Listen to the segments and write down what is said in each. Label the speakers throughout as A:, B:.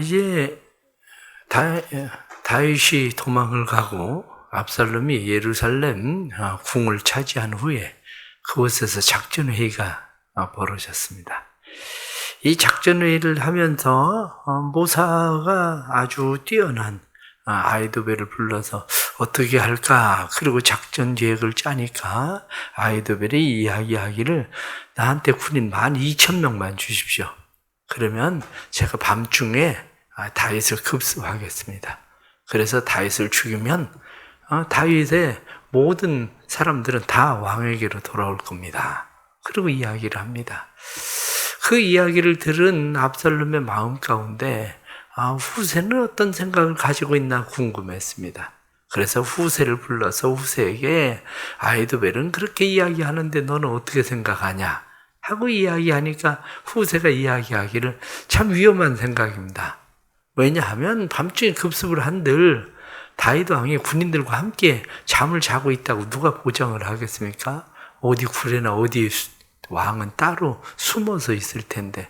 A: 이제 다윗이 도망을 가고 압살롬이 예루살렘 궁을 차지한 후에 그곳에서 작전회의가 벌어졌습니다. 이 작전회의를 하면서 모사가 아주 뛰어난 아히도벨을 불러서 어떻게 할까? 그리고 작전 계획을 짜니까 아히도벨이 이야기하기를 나한테 군인 12,000명만 주십시오. 그러면 제가 밤중에 다윗을 급습하겠습니다. 그래서 다윗을 죽이면 다윗의 모든 사람들은 다 왕에게로 돌아올 겁니다. 그리고 이야기를 합니다. 그 이야기를 들은 압살롬의 마음 가운데 후세는 어떤 생각을 가지고 있나 궁금했습니다. 그래서 후세를 불러서 후세에게 아히도벨은 그렇게 이야기하는데 너는 어떻게 생각하냐 하고 이야기하니까 후세가 이야기하기를 참 위험한 생각입니다. 왜냐하면 밤중에 급습을 한들 다윗 왕이 군인들과 함께 잠을 자고 있다고 누가 보장을 하겠습니까? 어디 굴에나 어디 왕은 따로 숨어서 있을 텐데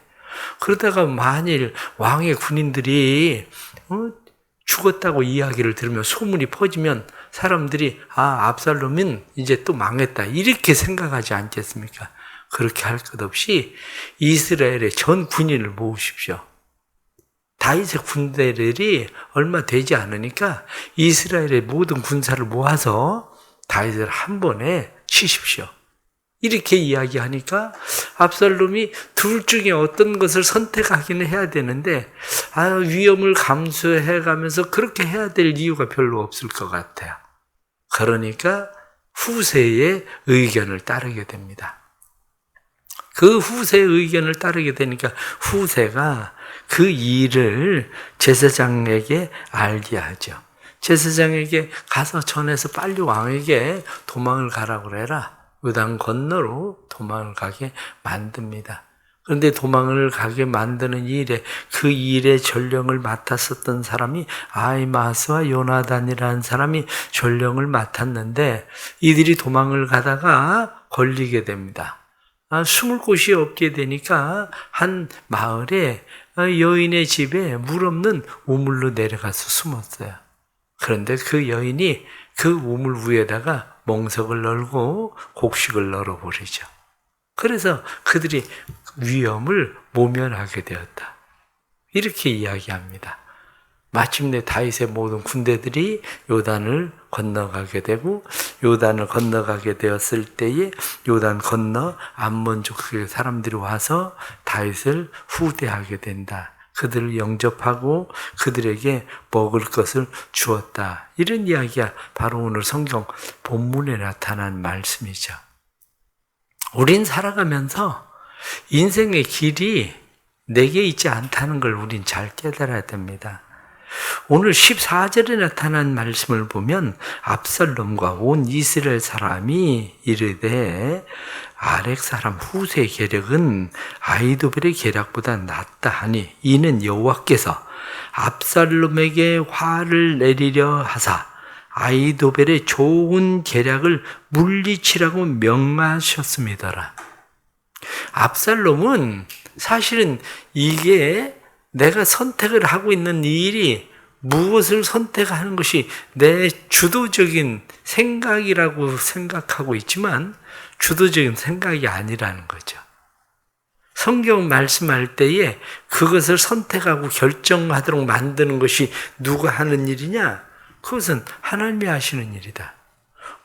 A: 그러다가 만일 왕의 군인들이 죽었다고 이야기를 들으면 소문이 퍼지면 사람들이 압살롬은 이제 또 망했다 이렇게 생각하지 않겠습니까? 그렇게 할 것 없이 이스라엘의 전 군인을 모으십시오. 다윗의 군대들이 얼마 되지 않으니까 이스라엘의 모든 군사를 모아서 다윗을 한 번에 치십시오. 이렇게 이야기하니까 압살롬이 둘 중에 어떤 것을 선택하기는 해야 되는데 위험을 감수해가면서 그렇게 해야 될 이유가 별로 없을 것 같아요. 그러니까 후세의 의견을 따르게 됩니다. 그 후세의 의견을 따르게 되니까 후세가 그 일을 제사장에게 알게 하죠. 제사장에게 가서 전해서 빨리 왕에게 도망을 가라고 그래라. 요단 건너로 도망을 가게 만듭니다. 그런데 도망을 가게 만드는 일에 그 일의 전령을 맡았었던 사람이 아히마스와 요나단이라는 사람이 전령을 맡았는데 이들이 도망을 가다가 걸리게 됩니다. 숨을 곳이 없게 되니까 한 마을에 여인의 집에 물 없는 우물로 내려가서 숨었어요. 그런데 그 여인이 그 우물 위에다가 멍석을 널고 곡식을 널어버리죠. 그래서 그들이 위험을 모면하게 되었다. 이렇게 이야기합니다. 마침내 다윗의 모든 군대들이 요단을 건너가게 되고 요단을 건너가게 되었을 때에 요단 건너 암몬족 사람들이 와서 다윗을 후대하게 된다. 그들을 영접하고 그들에게 먹을 것을 주었다. 이런 이야기가 바로 오늘 성경 본문에 나타난 말씀이죠. 우린 살아가면서 인생의 길이 내게 있지 않다는 걸 우린 잘 깨달아야 됩니다. 오늘 14절에 나타난 말씀을 보면 압살롬과 온 이스라엘 사람이 이르되 아렉 사람 후세의 계략은 아히도벨의 계략보다 낫다 하니 이는 여호와께서 압살롬에게 화를 내리려 하사 아히도벨의 좋은 계략을 물리치라고 명하셨습니다라. 압살롬은 사실은 이게 내가 선택을 하고 있는 이 일이 무엇을 선택하는 것이 내 주도적인 생각이라고 생각하고 있지만 주도적인 생각이 아니라는 거죠. 성경 말씀할 때에 그것을 선택하고 결정하도록 만드는 것이 누가 하는 일이냐? 그것은 하나님이 하시는 일이다.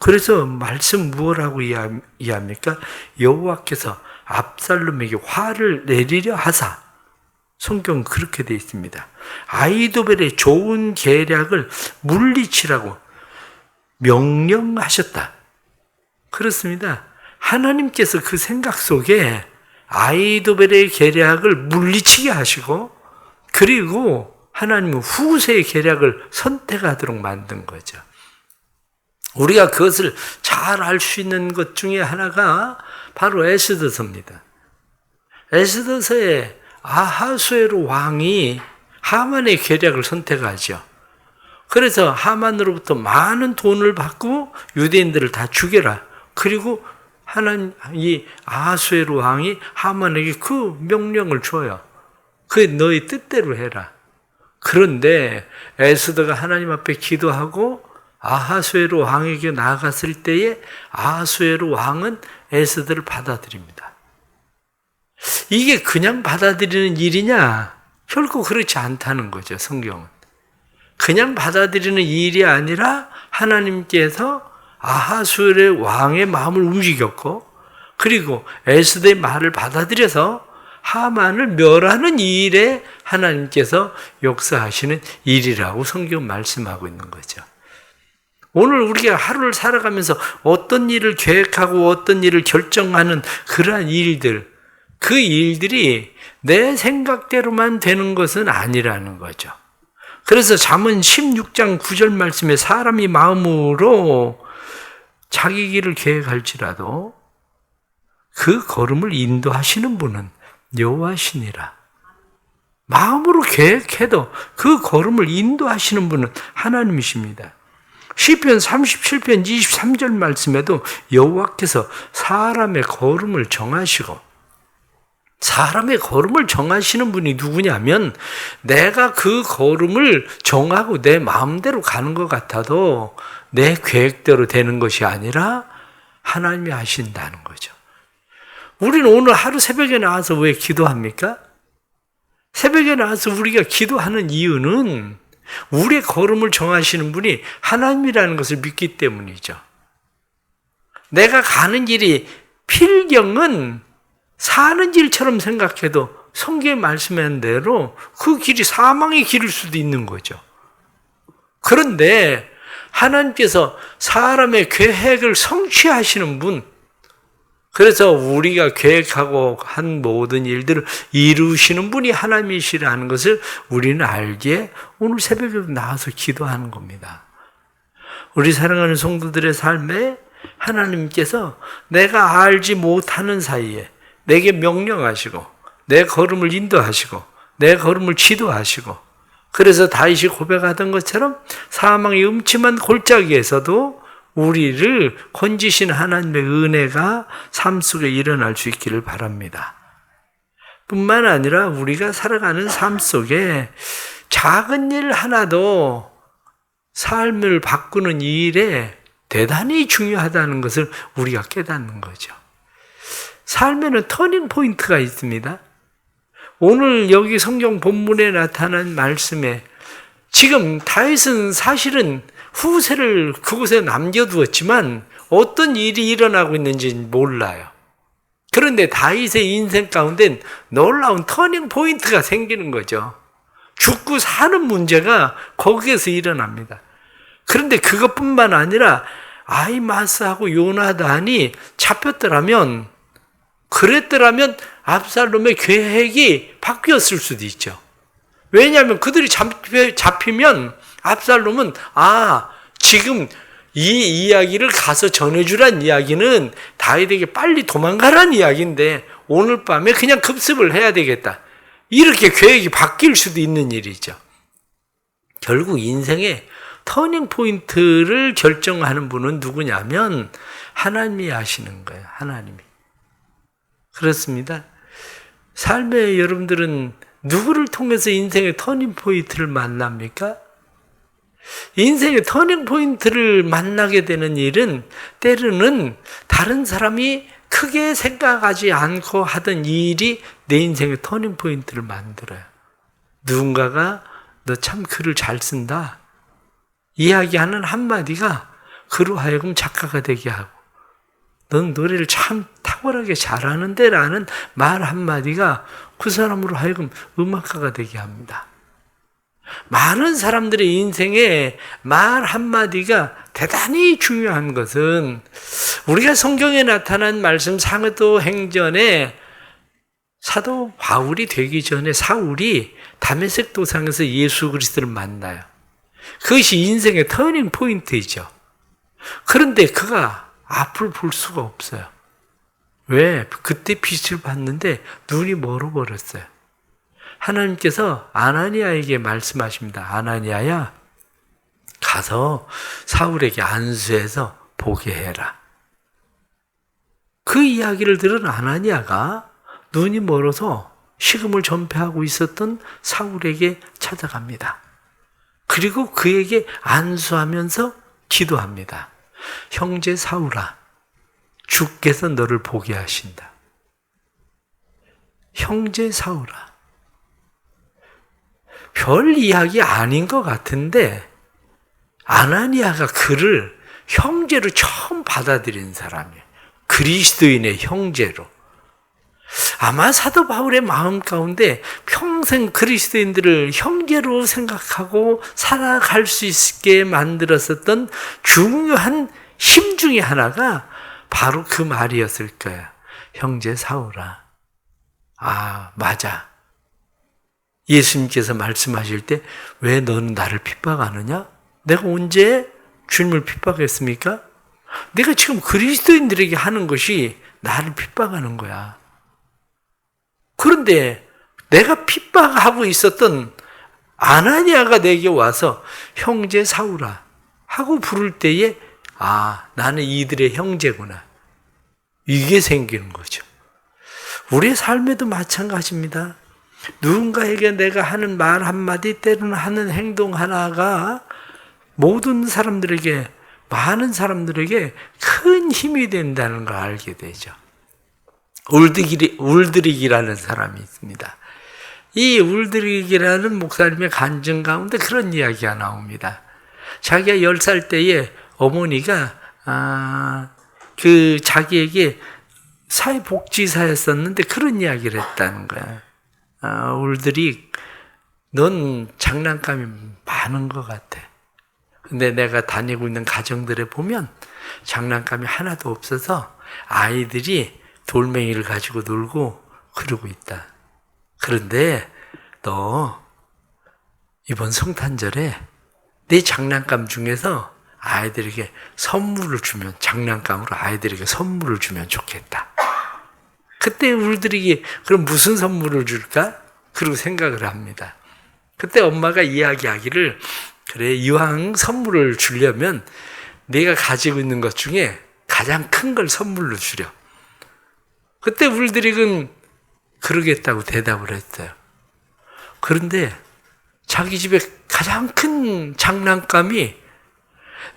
A: 그래서 말씀 무엇라고 이해합니까? 여호와께서 압살롬에게 화를 내리려 하사 성경은 그렇게 되어 있습니다. 아히도벨의 좋은 계략을 물리치라고 명령하셨다. 그렇습니다. 하나님께서 그 생각 속에 아히도벨의 계략을 물리치게 하시고 그리고 하나님은 후세의 계략을 선택하도록 만든 거죠. 우리가 그것을 잘 알 수 있는 것 중에 하나가 바로 에스더서입니다. 에스더서에 아하수에로 왕이 하만의 계략을 선택하죠. 그래서 하만으로부터 많은 돈을 받고 유대인들을 다 죽여라. 그리고 이 아하수에로 왕이 하만에게 그 명령을 줘요. 그게 너희 뜻대로 해라. 그런데 에스더가 하나님 앞에 기도하고 아하수에로 왕에게 나아갔을 때에 아하수에로 왕은 에스더를 받아들입니다. 이게 그냥 받아들이는 일이냐? 결코 그렇지 않다는 거죠, 성경은. 그냥 받아들이는 일이 아니라 하나님께서 아하수에로 왕의 마음을 움직였고, 그리고 에스더의 말을 받아들여서 하만을 멸하는 일에 하나님께서 역사하시는 일이라고 성경 말씀하고 있는 거죠. 오늘 우리가 하루를 살아가면서 어떤 일을 계획하고 어떤 일을 결정하는 그러한 일들, 그 일들이 내 생각대로만 되는 것은 아니라는 거죠. 그래서 잠언 16장 9절 말씀에 사람이 마음으로 자기 길을 계획할지라도 그 걸음을 인도하시는 분은 여호와시니라. 마음으로 계획해도 그 걸음을 인도하시는 분은 하나님이십니다. 시편 37편 23절 말씀에도 여호와께서 사람의 걸음을 정하시고, 사람의 걸음을 정하시는 분이 누구냐면, 내가 그 걸음을 정하고 내 마음대로 가는 것 같아도 내 계획대로 되는 것이 아니라 하나님이 하신다는 거죠. 우리는 오늘 하루 새벽에 나와서 왜 기도합니까? 새벽에 나와서 우리가 기도하는 이유는 우리의 걸음을 정하시는 분이 하나님이라는 것을 믿기 때문이죠. 내가 가는 길이 필경은 사는 길처럼 생각해도 성경에 말씀한 대로 그 길이 사망의 길일 수도 있는 거죠. 그런데 하나님께서 사람의 계획을 성취하시는 분, 그래서 우리가 계획하고 한 모든 일들을 이루시는 분이 하나님이시라는 것을 우리는 알기에 오늘 새벽에 나와서 기도하는 겁니다. 우리 사랑하는 성도들의 삶에 하나님께서 내가 알지 못하는 사이에 내게 명령하시고 내 걸음을 인도하시고 내 걸음을 지도하시고, 그래서 다윗이 고백하던 것처럼 사망의 음침한 골짜기에서도 우리를 건지신 하나님의 은혜가 삶 속에 일어날 수 있기를 바랍니다. 뿐만 아니라 우리가 살아가는 삶 속에 작은 일 하나도 삶을 바꾸는 일에 대단히 중요하다는 것을 우리가 깨닫는 거죠. 삶에는 터닝 포인트가 있습니다. 오늘 여기 성경 본문에 나타난 말씀에 지금 다윗은 사실은 후세를 그곳에 남겨두었지만 어떤 일이 일어나고 있는지 몰라요. 그런데 다윗의 인생 가운데 놀라운 터닝 포인트가 생기는 거죠. 죽고 사는 문제가 거기에서 일어납니다. 그런데 그것뿐만 아니라 아히마스하고 요나단이 잡혔더라면, 그랬더라면 압살롬의 계획이 바뀌었을 수도 있죠. 왜냐하면 그들이 잡히면 압살롬은 지금 이 이야기를 가서 전해주란 이야기는 다윗에게 빨리 도망가란 이야기인데 오늘 밤에 그냥 급습을 해야 되겠다, 이렇게 계획이 바뀔 수도 있는 일이죠. 결국 인생의 터닝 포인트를 결정하는 분은 누구냐면 하나님이 하시는 거예요. 하나님이. 그렇습니다. 삶에 여러분들은 누구를 통해서 인생의 터닝 포인트를 만납니까? 인생의 터닝 포인트를 만나게 되는 일은 때로는 다른 사람이 크게 생각하지 않고 하던 일이 내 인생의 터닝 포인트를 만들어요. 누군가가 너 참 글을 잘 쓴다, 이야기하는 한마디가 그로 하여금 작가가 되게 하고, 넌 노래를 참 탁월하게 잘하는데 라는 말 한마디가 그 사람으로 하여금 음악가가 되게 합니다. 많은 사람들의 인생에 말 한마디가 대단히 중요한 것은 우리가 성경에 나타난 말씀 사도행전에 사도 바울이 되기 전에 사울이 다메섹 도상에서 예수 그리스도를 만나요. 그것이 인생의 터닝 포인트이죠. 그런데 그가 앞을 볼 수가 없어요. 왜? 그때 빛을 봤는데 눈이 멀어버렸어요. 하나님께서 아나니아에게 말씀하십니다. 아나니아야, 가서 사울에게 안수해서 보게 해라. 그 이야기를 들은 아나니아가 눈이 멀어서 식음을 전폐하고 있었던 사울에게 찾아갑니다. 그리고 그에게 안수하면서 기도합니다. 형제 사울아, 주께서 너를 보게 하신다. 형제 사울아. 별 이야기 아닌 것 같은데 아나니아가 그를 형제로 처음 받아들인 사람이에요. 그리스도인의 형제로. 아마 사도 바울의 마음 가운데 평생 그리스도인들을 형제로 생각하고 살아갈 수 있게 만들었었던 중요한 힘 중에 하나가 바로 그 말이었을 거야. 형제 사울아. 아, 맞아. 예수님께서 말씀하실 때 왜 너는 나를 핍박하느냐? 내가 언제 주님을 핍박했습니까? 내가 지금 그리스도인들에게 하는 것이 나를 핍박하는 거야. 그런데 내가 핍박하고 있었던 아나니아가 내게 와서 형제 사울아 하고 부를 때에 아, 나는 이들의 형제구나. 이게 생기는 거죠. 우리의 삶에도 마찬가지입니다. 누군가에게 내가 하는 말 한마디, 때로는 하는 행동 하나가 모든 사람들에게, 많은 사람들에게 큰 힘이 된다는 걸 알게 되죠. 울드릭이라는 사람이 있습니다. 이 울드릭이라는 목사님의 간증 가운데 그런 이야기가 나옵니다. 자기가 10살 때에 어머니가 자기에게 사회복지사였었는데 그런 이야기를 했다는 거야. 울드릭, 넌 장난감이 많은 것 같아. 근데 내가 다니고 있는 가정들에 보면 장난감이 하나도 없어서 아이들이 돌멩이를 가지고 놀고 그러고 있다. 그런데 너 이번 성탄절에 네 장난감 중에서 아이들에게 선물을 주면, 장난감으로 아이들에게 선물을 주면 좋겠다. 그때 울드릭이 그럼 무슨 선물을 줄까? 그리고 생각을 합니다. 그때 엄마가 이야기하기를 그래, 이왕 선물을 주려면 네가 가지고 있는 것 중에 가장 큰 걸 선물로 주려. 그때 울드릭은 그러겠다고 대답을 했어요. 그런데 자기 집에 가장 큰 장난감이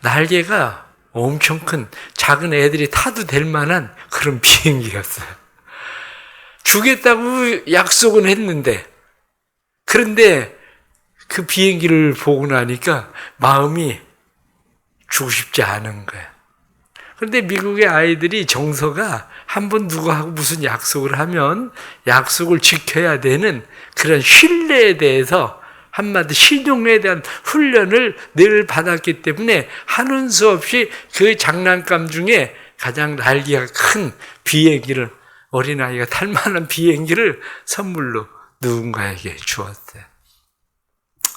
A: 날개가 엄청 큰 작은 애들이 타도 될 만한 그런 비행기였어요. 주겠다고 약속은 했는데, 그런데 그 비행기를 보고 나니까 마음이 주고 싶지 않은 거야. 그런데 미국의 아이들이 정서가 한번 누구하고 무슨 약속을 하면 약속을 지켜야 되는 그런 신뢰에 대해서 한마디 신용에 대한 훈련을 늘 받았기 때문에 하는 수 없이 그 장난감 중에 가장 날개가 큰 비행기를, 어린아이가 탈 만한 비행기를 선물로 누군가에게 주었어요.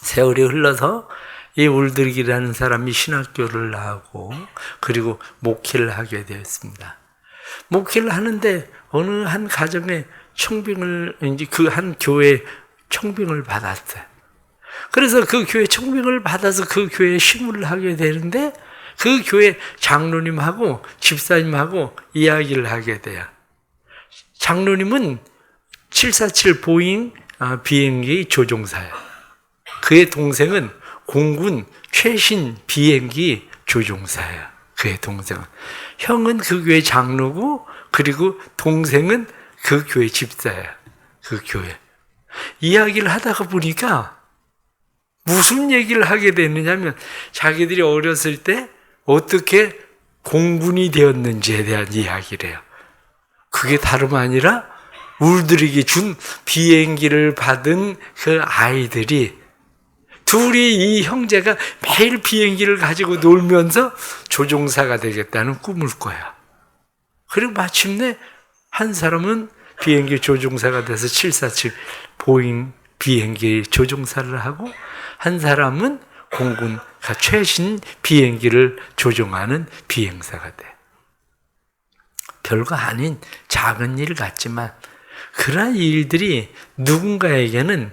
A: 세월이 흘러서 이 울드릭이라는 사람이 신학교를 나오고 그리고 목회를 하게 되었습니다. 목회를 하는데 어느 한 가정에 청빙을, 이제 그 한 교회에 청빙을 받았어요. 그래서 그 교회 청빙을 받아서 그 교회에 심부를 하게 되는데 그 교회 장로님하고 집사님하고 이야기를 하게 돼요. 장로님은 747 보잉 비행기 조종사예요. 그의 동생은 공군 최신 비행기 조종사예요. 그의 동생은. 형은 그 교회 장로고 그리고 동생은 그 교회 집사예요. 그 교회. 이야기를 하다가 보니까 무슨 얘기를 하게 되느냐면 자기들이 어렸을 때 어떻게 공군이 되었는지에 대한 이야기를 해요. 그게 다름 아니라 울드릭이 준 비행기를 받은 그 아이들이 둘이, 이 형제가 매일 비행기를 가지고 놀면서 조종사가 되겠다는 꿈을 꿔요. 그리고 마침내 한 사람은 비행기 조종사가 돼서 747 보잉 비행기 조종사를 하고 한 사람은 공군 최신 비행기를 조종하는 비행사가 돼. 별거 아닌 작은 일 같지만 그러한 일들이 누군가에게는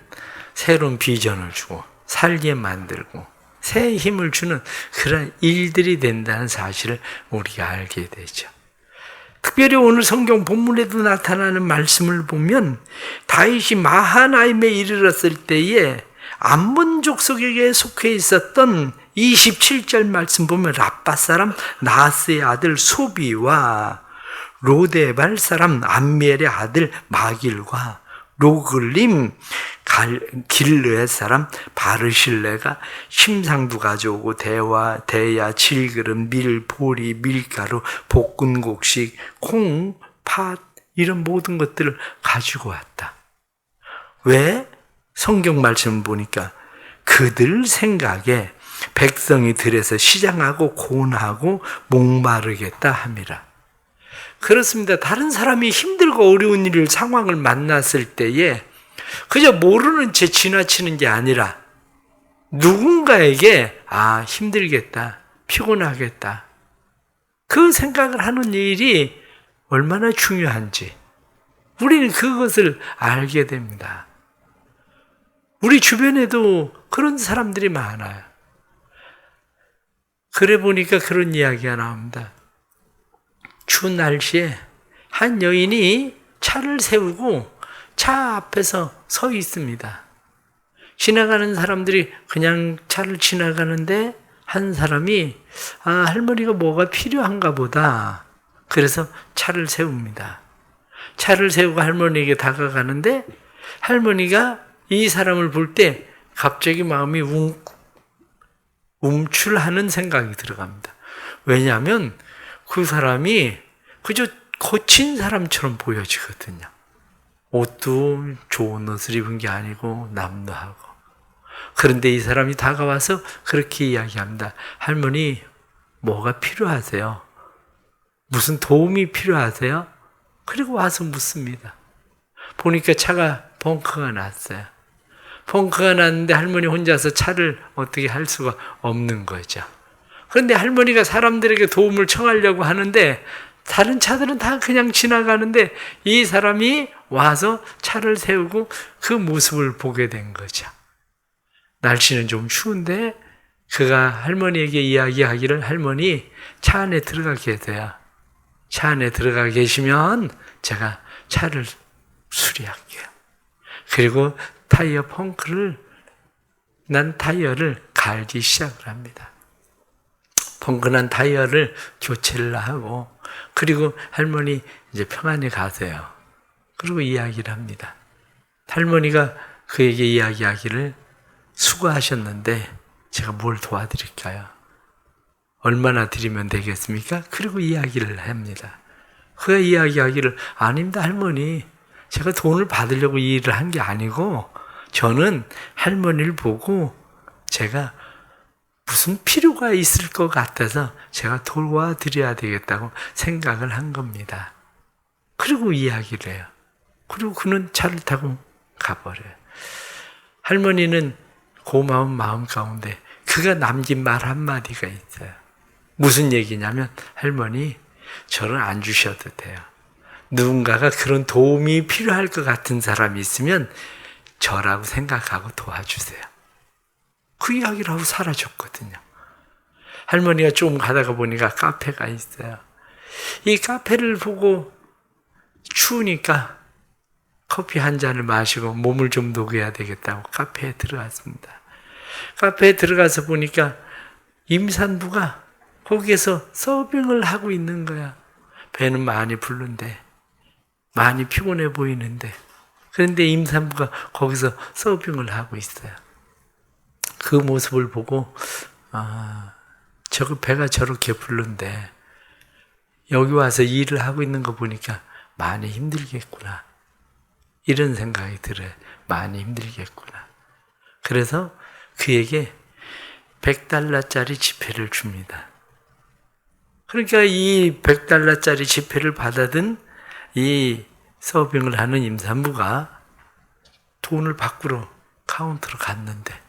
A: 새로운 비전을 주고 살게 만들고 새 힘을 주는 그런 일들이 된다는 사실을 우리가 알게 되죠. 특별히 오늘 성경 본문에도 나타나는 말씀을 보면 다윗이 마하나임에 이르렀을 때에 암몬 족속에게 속해 있었던 27절 말씀 보면 라빠 사람 나스의 아들 소비와 로데발 사람 암미엘의 아들 마길과 로글림 길르의 사람 바르실레가 심상도 가져오고 대야, 질그름, 밀, 보리, 밀가루, 볶은 곡식, 콩, 팥 이런 모든 것들을 가지고 왔다. 왜? 성경 말씀 보니까 그들 생각에 백성이 들에서 시장하고 고운하고 목마르겠다 함이라. 그렇습니다. 다른 사람이 힘들고 어려운 일을 상황을 만났을 때에 그저 모르는 채 지나치는 게 아니라 누군가에게 힘들겠다, 피곤하겠다 그 생각을 하는 일이 얼마나 중요한지 우리는 그것을 알게 됩니다. 우리 주변에도 그런 사람들이 많아요. 그래 보니까 그런 이야기가 나옵니다. 추운 날씨에 한 여인이 차를 세우고 차 앞에서 서 있습니다. 지나가는 사람들이 그냥 차를 지나가는데 한 사람이 할머니가 뭐가 필요한가 보다. 그래서 차를 세웁니다. 차를 세우고 할머니에게 다가가는데 할머니가 이 사람을 볼 때 갑자기 마음이 움찔하는 생각이 들어갑니다. 왜냐하면 그 사람이 그저 거친 사람처럼 보여지거든요. 옷도 좋은 옷을 입은 게 아니고 남루하고. 그런데 이 사람이 다가와서 그렇게 이야기합니다. 할머니, 뭐가 필요하세요? 무슨 도움이 필요하세요? 그리고 와서 묻습니다. 보니까 차가 벙커가 났어요. 벙커가 났는데 할머니 혼자서 차를 어떻게 할 수가 없는 거죠. 그런데 할머니가 사람들에게 도움을 청하려고 하는데 다른 차들은 다 그냥 지나가는데 이 사람이 와서 차를 세우고 그 모습을 보게 된 거죠. 날씨는 좀 추운데 그가 할머니에게 이야기하기를 할머니 차 안에 들어가 계세요. 차 안에 들어가 계시면 제가 차를 수리할게요. 그리고 타이어 펑크를 난 타이어를 갈기 시작을 합니다. 펑크난 타이어를 교체를 하고 그리고 할머니 이제 평안히 가세요. 그리고 이야기를 합니다. 할머니가 그에게 이야기하기를 수고하셨는데 제가 뭘 도와드릴까요? 얼마나 드리면 되겠습니까? 그리고 이야기를 합니다. 그가 이야기하기를 아닙니다 할머니. 제가 돈을 받으려고 이 일을 한 게 아니고 저는 할머니를 보고 제가 무슨 필요가 있을 것 같아서 제가 도와드려야 되겠다고 생각을 한 겁니다. 그리고 이야기를 해요. 그리고 그는 차를 타고 가버려요. 할머니는 고마운 마음 가운데 그가 남긴 말 한마디가 있어요. 무슨 얘기냐면 할머니 저는 안 주셔도 돼요. 누군가가 그런 도움이 필요할 것 같은 사람이 있으면 저라고 생각하고 도와주세요. 그 이야기를 하고 사라졌거든요. 할머니가 좀 가다가 보니까 카페가 있어요. 이 카페를 보고 추우니까 커피 한 잔을 마시고 몸을 좀 녹여야 되겠다고 카페에 들어갔습니다. 카페에 들어가서 보니까 임산부가 거기에서 서빙을 하고 있는 거야. 배는 많이 부른데 많이 피곤해 보이는데 그런데 임산부가 거기서 서빙을 하고 있어요. 그 모습을 보고 저거 배가 저렇게 부른데 여기 와서 일을 하고 있는 거 보니까 많이 힘들겠구나. 이런 생각이 들어요. 많이 힘들겠구나. 그래서 그에게 $100짜리 지폐를 줍니다. 그러니까 이 $100짜리 지폐를 받아든 이 서빙을 하는 임산부가 돈을 바꾸러 카운터로 갔는데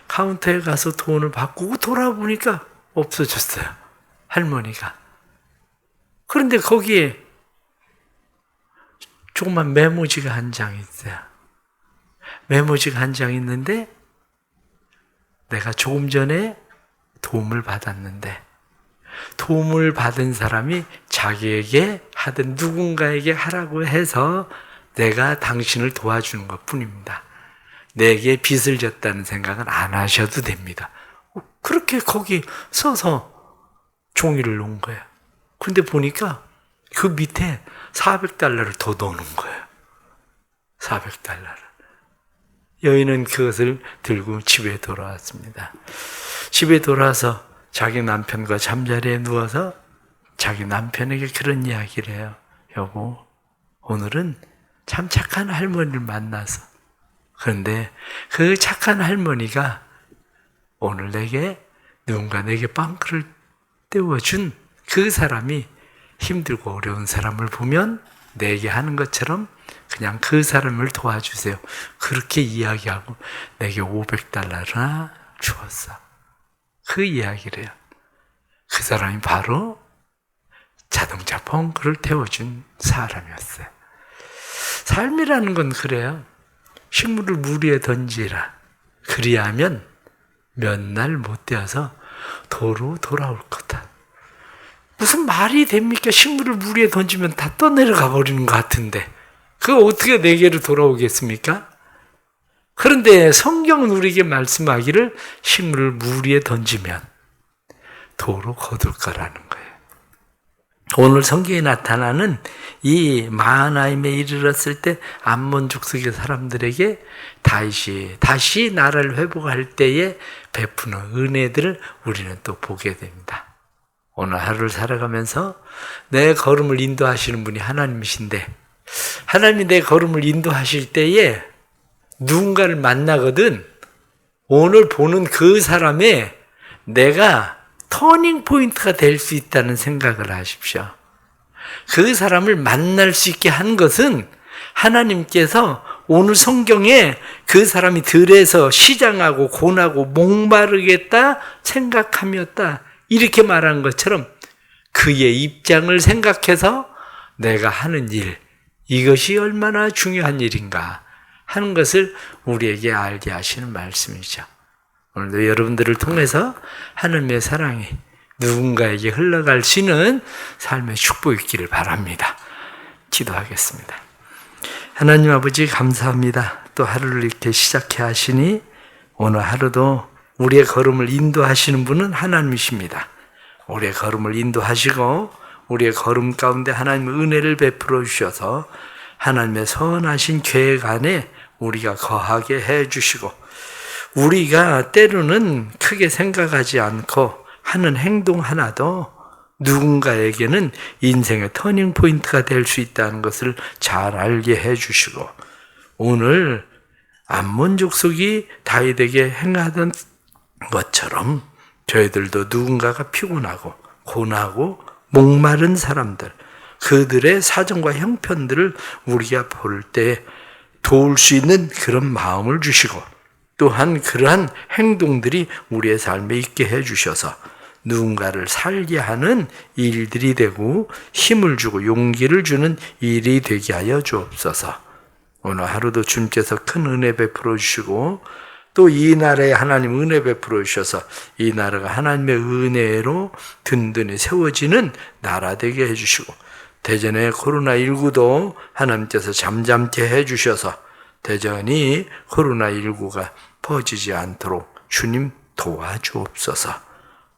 A: 카운터에 가서 돈을 바꾸고 돌아보니까 없어졌어요. 할머니가. 그런데 거기에 조그만 메모지가 한 장 있어요. 메모지가 한 장 있는데 내가 조금 전에 도움을 받았는데 도움을 받은 사람이 자기에게 하든 누군가에게 하라고 해서 내가 당신을 도와주는 것 뿐입니다. 내게 빚을 졌다는 생각은 안 하셔도 됩니다. 그렇게 거기 써서 종이를 놓은 거예요. 근데 보니까 그 밑에 $400를 더 넣어놓은 거예요. $400를. 여인은 그것을 들고 집에 돌아왔습니다. 집에 돌아와서 자기 남편과 잠자리에 누워서 자기 남편에게 그런 이야기를 해요. 여보, 오늘은 참 착한 할머니를 만나서, 그런데 그 착한 할머니가 오늘 누군가 내게 빵그릇 떼워준 그 사람이 힘들고 어려운 사람을 보면 내게 하는 것처럼 그냥 그 사람을 도와주세요. 그렇게 이야기하고 내게 $500나 주었어. 그 이야기를 해요. 그 사람이 바로 자동차 펑크를 태워준 사람이었어요. 삶이라는 건 그래요. 식물을 물 위에 던지라. 그리하면 몇 날 못 되어서 도로 돌아올 거다. 무슨 말이 됩니까? 식물을 물 위에 던지면 다 떠내려가 버리는 것 같은데 그거 어떻게 내게로 돌아오겠습니까? 그런데 성경은 우리에게 말씀하기를 식물을 물 위에 던지면 도로 거둘 거라는 거예요. 오늘 성경에 나타나는 이 마하나임에 이르렀을 때 암몬 족속의 사람들에게 다시 나라를 회복할 때에 베푸는 은혜들을 우리는 또 보게 됩니다. 오늘 하루를 살아가면서 내 걸음을 인도하시는 분이 하나님이신데 하나님이 내 걸음을 인도하실 때에 누군가를 만나거든 오늘 보는 그 사람의 내가 터닝 포인트가 될 수 있다는 생각을 하십시오. 그 사람을 만날 수 있게 한 것은 하나님께서 오늘 성경에 그 사람이 들에서 시장하고 고나고 목마르겠다 생각함이었다 이렇게 말한 것처럼 그의 입장을 생각해서 내가 하는 일 이것이 얼마나 중요한 일인가 하는 것을 우리에게 알게 하시는 말씀이죠. 오늘도 여러분들을 통해서 하나님의 사랑이 누군가에게 흘러갈 수 있는 삶의 축복이 있기를 바랍니다. 기도하겠습니다. 하나님 아버지 감사합니다. 또 하루를 이렇게 시작해 하시니 오늘 하루도 우리의 걸음을 인도하시는 분은 하나님이십니다. 우리의 걸음을 인도하시고 우리의 걸음 가운데 하나님의 은혜를 베풀어 주셔서 하나님의 선하신 계획 안에 우리가 거하게 해 주시고 우리가 때로는 크게 생각하지 않고 하는 행동 하나도 누군가에게는 인생의 터닝 포인트가 될 수 있다는 것을 잘 알게 해 주시고 오늘 암몬 족속이 다윗에게 행하던 것처럼 저희들도 누군가가 피곤하고 고나고 목마른 사람들 그들의 사정과 형편들을 우리가 볼 때 도울 수 있는 그런 마음을 주시고 또한 그러한 행동들이 우리의 삶에 있게 해주셔서 누군가를 살게 하는 일들이 되고 힘을 주고 용기를 주는 일이 되게 하여 주옵소서. 오늘 하루도 주님께서 큰 은혜 베풀어 주시고 또 이 나라에 하나님 은혜 베풀어 주셔서 이 나라가 하나님의 은혜로 든든히 세워지는 나라 되게 해주시고 대전의 코로나19도 하나님께서 잠잠케 해주셔서 대전이 코로나19가 퍼지지 않도록 주님 도와주옵소서.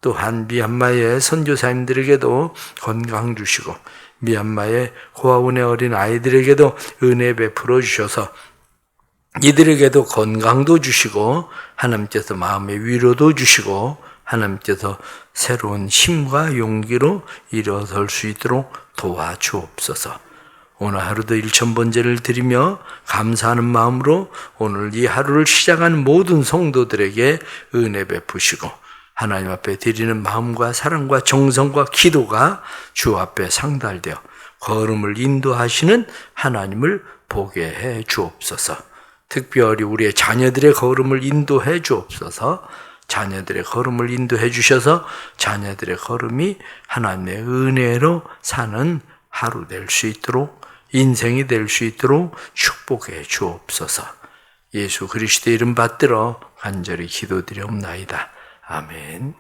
A: 또한 미얀마의 선교사님들에게도 건강 주시고 미얀마의 고아원의 어린 아이들에게도 은혜 베풀어 주셔서 이들에게도 건강도 주시고 하나님께서 마음의 위로도 주시고 하나님께서 새로운 힘과 용기로 일어설 수 있도록 도와주옵소서. 오늘 하루도 일천번제를 드리며 감사하는 마음으로 오늘 이 하루를 시작하는 모든 성도들에게 은혜 베푸시고 하나님 앞에 드리는 마음과 사랑과 정성과 기도가 주 앞에 상달되어 걸음을 인도하시는 하나님을 보게 해 주옵소서. 특별히 우리의 자녀들의 걸음을 인도해 주옵소서. 자녀들의 걸음을 인도해 주셔서 자녀들의 걸음이 하나님의 은혜로 사는 하루 될 수 있도록 인생이 될 수 있도록 축복해 주옵소서. 예수 그리스도의 이름 받들어 간절히 기도드리옵나이다. 아멘.